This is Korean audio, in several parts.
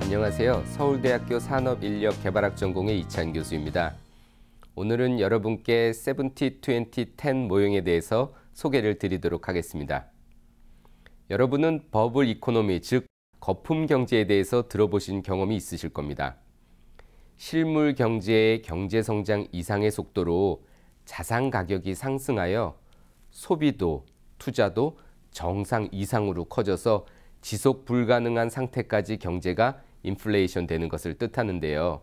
안녕하세요. 서울대학교 산업인력개발학 전공의 이찬 교수입니다. 오늘은 여러분께 70-20-10 모형에 대해서 소개를 드리도록 하겠습니다. 여러분은 버블 이코노미, 즉 거품 경제에 대해서 들어보신 경험이 있으실 겁니다. 실물 경제의 경제 성장 이상의 속도로 자산 가격이 상승하여 소비도, 투자도 정상 이상으로 커져서 지속 불가능한 상태까지 경제가 인플레이션 되는 것을 뜻하는데요.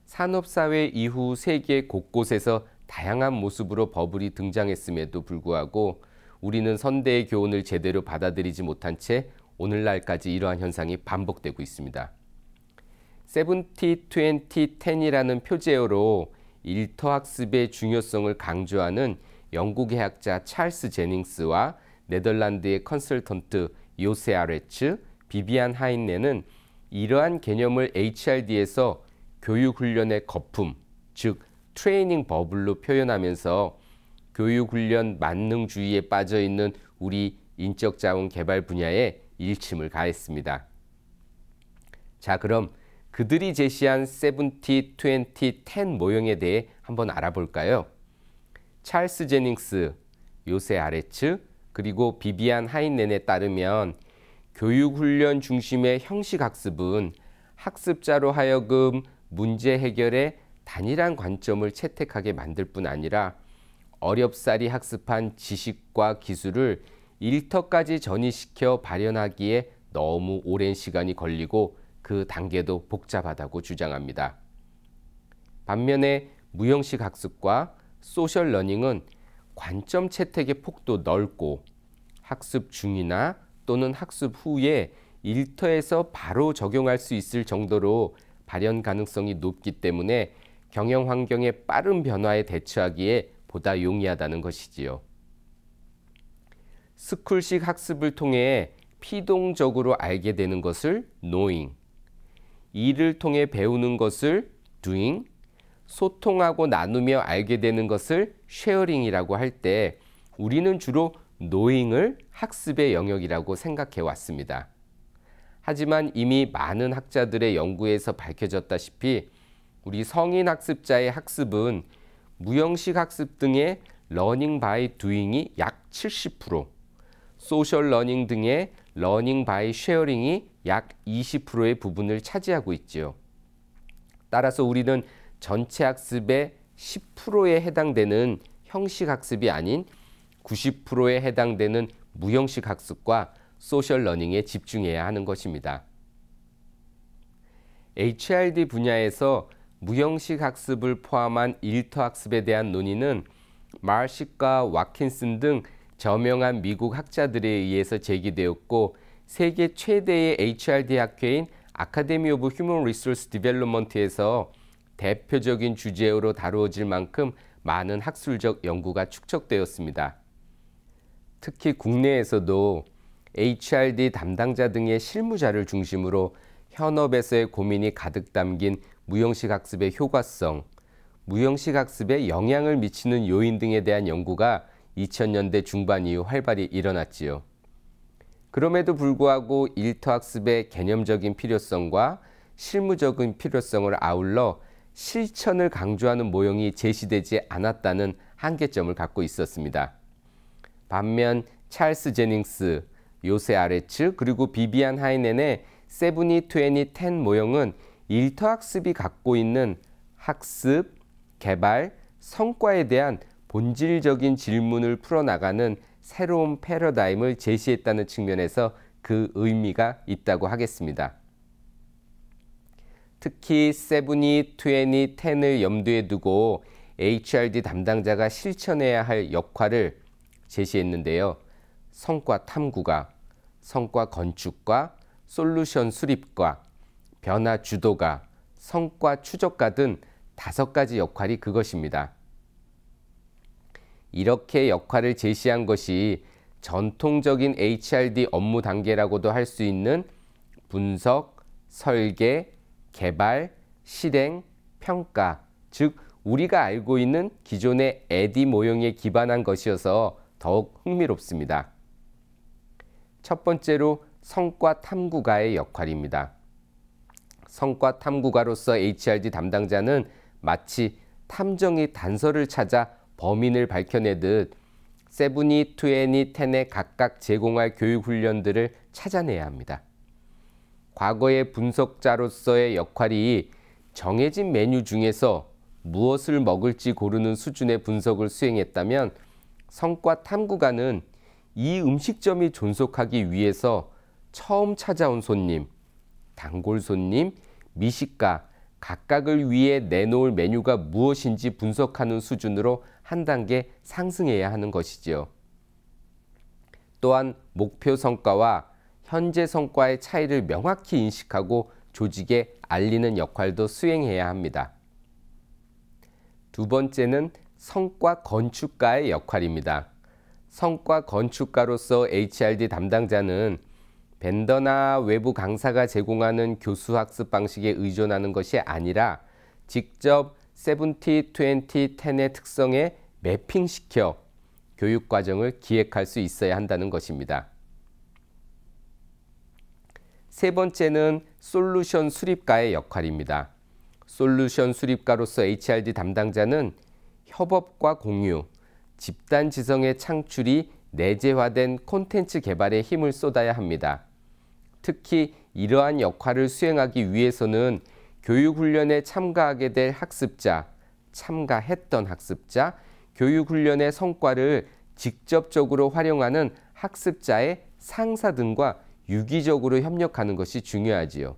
산업사회 이후 세계 곳곳에서 다양한 모습으로 버블이 등장했음에도 불구하고 우리는 선대의 교훈을 제대로 받아들이지 못한 채 오늘날까지 이러한 현상이 반복되고 있습니다. 70-20-10이라는 표제어로 일터학습의 중요성을 강조하는 영국의 학자 찰스 제닝스와 네덜란드의 컨설턴트 요세 아레츠, 비비안 하인네는 이러한 개념을 HRD에서 교육훈련의 거품, 즉 트레이닝 버블로 표현하면서 교육훈련 만능주의에 빠져있는 우리 인적자원 개발 분야에 일침을 가했습니다. 자, 그럼 그들이 제시한 70-20-10 모형에 대해 한번 알아볼까요? 찰스 제닝스, 요세 아레츠, 그리고 비비안 하인넨에 따르면 교육훈련 중심의 형식학습은 학습자로 하여금 문제 해결에 단일한 관점을 채택하게 만들 뿐 아니라 어렵사리 학습한 지식과 기술을 일터까지 전이시켜 발현하기에 너무 오랜 시간이 걸리고 그 단계도 복잡하다고 주장합니다. 반면에 무형식 학습과 소셜 러닝은 관점 채택의 폭도 넓고 학습 중이나 또는 학습 후에 일터에서 바로 적용할 수 있을 정도로 발현 가능성이 높기 때문에 경영 환경의 빠른 변화에 대처하기에 보다 용이하다는 것이지요. 스쿨식 학습을 통해 피동적으로 알게 되는 것을 knowing, 일을 통해 배우는 것을 doing, 소통하고 나누며 알게 되는 것을 쉐어링이라고 할 때 우리는 주로 knowing을 학습의 영역이라고 생각해 왔습니다. 하지만 이미 많은 학자들의 연구에서 밝혀졌다시피 우리 성인 학습자의 학습은 무형식 학습 등의 learning by doing이 약 70%, 소셜 러닝 등의 learning by sharing이 약 20%의 부분을 차지하고 있지요. 따라서 우리는 전체 학습의 10%에 해당되는 형식 학습이 아닌 90%에 해당되는 무형식 학습과 소셜 러닝에 집중해야 하는 것입니다. HRD 분야에서 무형식 학습을 포함한 일터 학습에 대한 논의는 말식과 와킨슨 등 저명한 미국 학자들에 의해서 제기되었고 세계 최대의 HRD 학회인 아카데미 오브 휴먼 리소스 디벨롭먼트에서 대표적인 주제어로 다루어질 만큼 많은 학술적 연구가 축적되었습니다. 특히 국내에서도 HRD 담당자 등의 실무자를 중심으로 현업에서의 고민이 가득 담긴 무형식 학습의 효과성, 무형식 학습에 영향을 미치는 요인 등에 대한 연구가 2000년대 중반 이후 활발히 일어났지요. 그럼에도 불구하고 일터학습의 개념적인 필요성과 실무적인 필요성을 아울러 실천을 강조하는 모형이 제시되지 않았다는 한계점을 갖고 있었습니다. 반면 찰스 제닝스, 요세 아레츠, 그리고 비비안 하이넨의 70-20-10 모형은 일터학습이 갖고 있는 학습, 개발, 성과에 대한 본질적인 질문을 풀어나가는 새로운 패러다임을 제시했다는 측면에서 그 의미가 있다고 하겠습니다. 특히 70-20-10을 염두에 두고 HRD 담당자가 실천해야 할 역할을 제시했는데요. 성과 탐구가, 성과 건축가, 솔루션 수립가, 변화 주도가, 성과 추적가 등 5가지 역할이 그것입니다. 이렇게 역할을 제시한 것이 전통적인 HRD 업무 단계라고도 할 수 있는 분석, 설계, 개발, 실행, 평가, 즉 우리가 알고 있는 기존의 에디 모형에 기반한 것이어서 더욱 흥미롭습니다. 첫 번째로 성과 탐구가의 역할입니다. 성과 탐구가로서 HRD 담당자는 마치 탐정이 단서를 찾아 범인을 밝혀내듯 세븐이, 투애니, 텐에 각각 제공할 교육 훈련들을 찾아내야 합니다. 과거의 분석자로서의 역할이 정해진 메뉴 중에서 무엇을 먹을지 고르는 수준의 분석을 수행했다면 성과 탐구가는 이 음식점이 존속하기 위해서 처음 찾아온 손님, 단골 손님, 미식가 각각을 위해 내놓을 메뉴가 무엇인지 분석하는 수준으로 한 단계 상승해야 하는 것이지요. 또한 목표 성과와 현재 성과의 차이를 명확히 인식하고 조직에 알리는 역할도 수행해야 합니다. 두 번째는 성과 건축가의 역할입니다. 성과 건축가로서 HRD 담당자는 벤더나 외부 강사가 제공하는 교수 학습 방식에 의존하는 것이 아니라 직접 70, 20, 10의 특성에 매핑시켜 교육 과정을 기획할 수 있어야 한다는 것입니다. 세 번째는 솔루션 수립가의 역할입니다. 솔루션 수립가로서 HRD 담당자는 협업과 공유, 집단 지성의 창출이 내재화된 콘텐츠 개발에 힘을 쏟아야 합니다. 특히 이러한 역할을 수행하기 위해서는 교육훈련에 참가하게 될 학습자, 참가했던 학습자, 교육훈련의 성과를 직접적으로 활용하는 학습자의 상사 등과 유기적으로 협력하는 것이 중요하지요.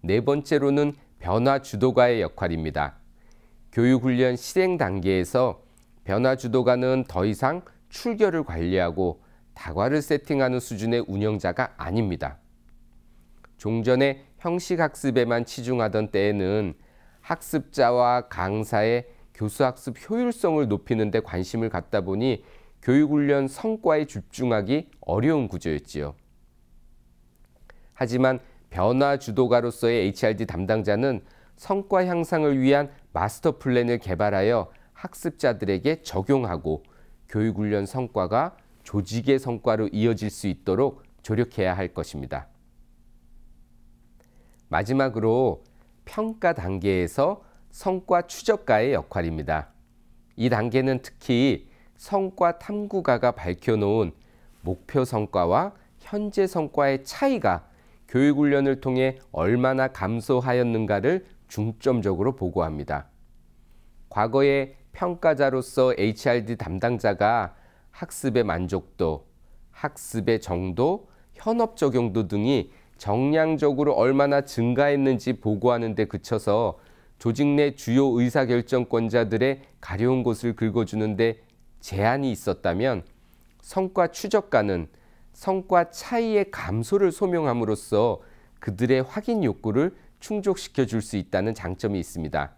네 번째로는 변화 주도가의 역할입니다. 교육훈련 실행 단계에서 변화 주도가는 더 이상 출결을 관리하고 다과를 세팅하는 수준의 운영자가 아닙니다. 종전에 형식학습에만 치중하던 때에는 학습자와 강사의 교수학습 효율성을 높이는 데 관심을 갖다 보니 교육훈련 성과에 집중하기 어려운 구조였지요. 하지만 변화 주도가로서의 HRD 담당자는 성과 향상을 위한 마스터 플랜을 개발하여 학습자들에게 적용하고 교육훈련 성과가 조직의 성과로 이어질 수 있도록 조력해야 할 것입니다. 마지막으로 평가 단계에서 성과 추적가의 역할입니다. 이 단계는 특히 성과 탐구가가 밝혀놓은 목표 성과와 현재 성과의 차이가 교육훈련을 통해 얼마나 감소하였는가를 중점적으로 보고합니다. 과거의 평가자로서 HRD 담당자가 학습의 만족도, 학습의 정도, 현업 적용도 등이 정량적으로 얼마나 증가했는지 보고하는 데 그쳐서 조직 내 주요 의사결정권자들의 가려운 곳을 긁어주는 데 제한이 있었다면 성과 추적가는 성과 차이의 감소를 소명함으로써 그들의 확인 욕구를 충족시켜 줄 수 있다는 장점이 있습니다.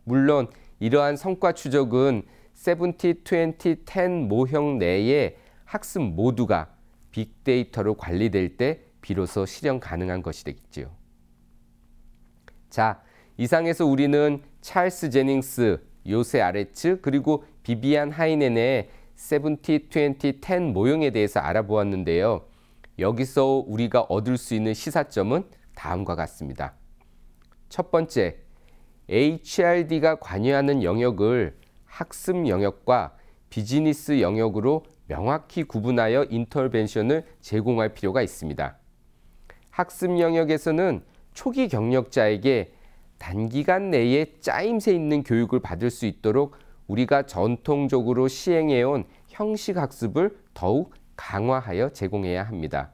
물론 이러한 성과 추적은 70, 20, 10 모형 내의 학습 모두가 빅데이터로 관리될 때 비로소 실현 가능한 것이 되겠지요. 자, 이상에서 우리는 찰스 제닝스, 요세 아레츠, 그리고 비비안 하이넨의 70, 20, 10 모형에 대해서 알아보았는데요. 여기서 우리가 얻을 수 있는 시사점은 다음과 같습니다. 첫 번째, HRD가 관여하는 영역을 학습 영역과 비즈니스 영역으로 명확히 구분하여 인터벤션을 제공할 필요가 있습니다. 학습 영역에서는 초기 경력자에게 단기간 내에 짜임새 있는 교육을 받을 수 있도록 우리가 전통적으로 시행해온 형식 학습을 더욱 강화하여 제공해야 합니다.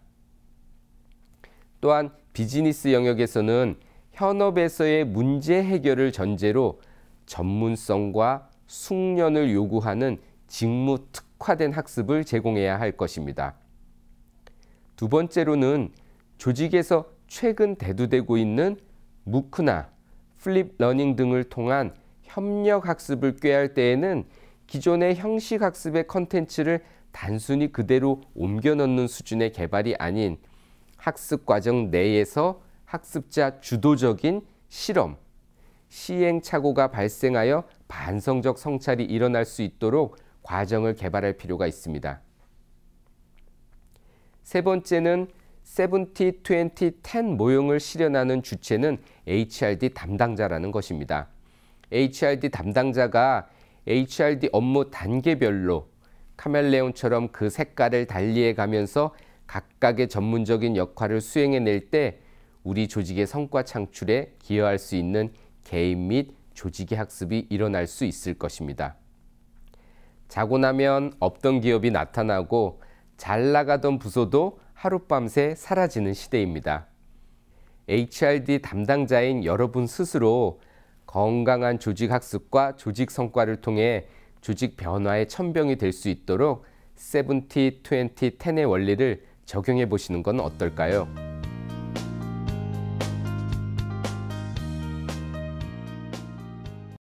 또한 비즈니스 영역에서는 현업에서의 문제 해결을 전제로 전문성과 숙련을 요구하는 직무 특화된 학습을 제공해야 할 것입니다. 두 번째로는 조직에서 최근 대두되고 있는 무크나 플립 러닝 등을 통한 협력 학습을 꾀할 때에는 기존의 형식 학습의 컨텐츠를 단순히 그대로 옮겨 넣는 수준의 개발이 아닌 학습 과정 내에서 학습자 주도적인 실험, 시행착오가 발생하여 반성적 성찰이 일어날 수 있도록 과정을 개발할 필요가 있습니다. 세 번째는 70, 20, 10 모형을 실현하는 주체는 HRD 담당자라는 것입니다. HRD 담당자가 HRD 업무 단계별로 카멜레온처럼 그 색깔을 달리해 가면서 각각의 전문적인 역할을 수행해낼 때 우리 조직의 성과 창출에 기여할 수 있는 개인 및 조직의 학습이 일어날 수 있을 것입니다. 자고 나면 없던 기업이 나타나고 잘 나가던 부서도 하룻밤새 사라지는 시대입니다. HRD 담당자인 여러분 스스로 건강한 조직 학습과 조직 성과를 통해 조직 변화의 천병이 될 수 있도록 70, 20, 10의 원리를 적용해 보시는 건 어떨까요?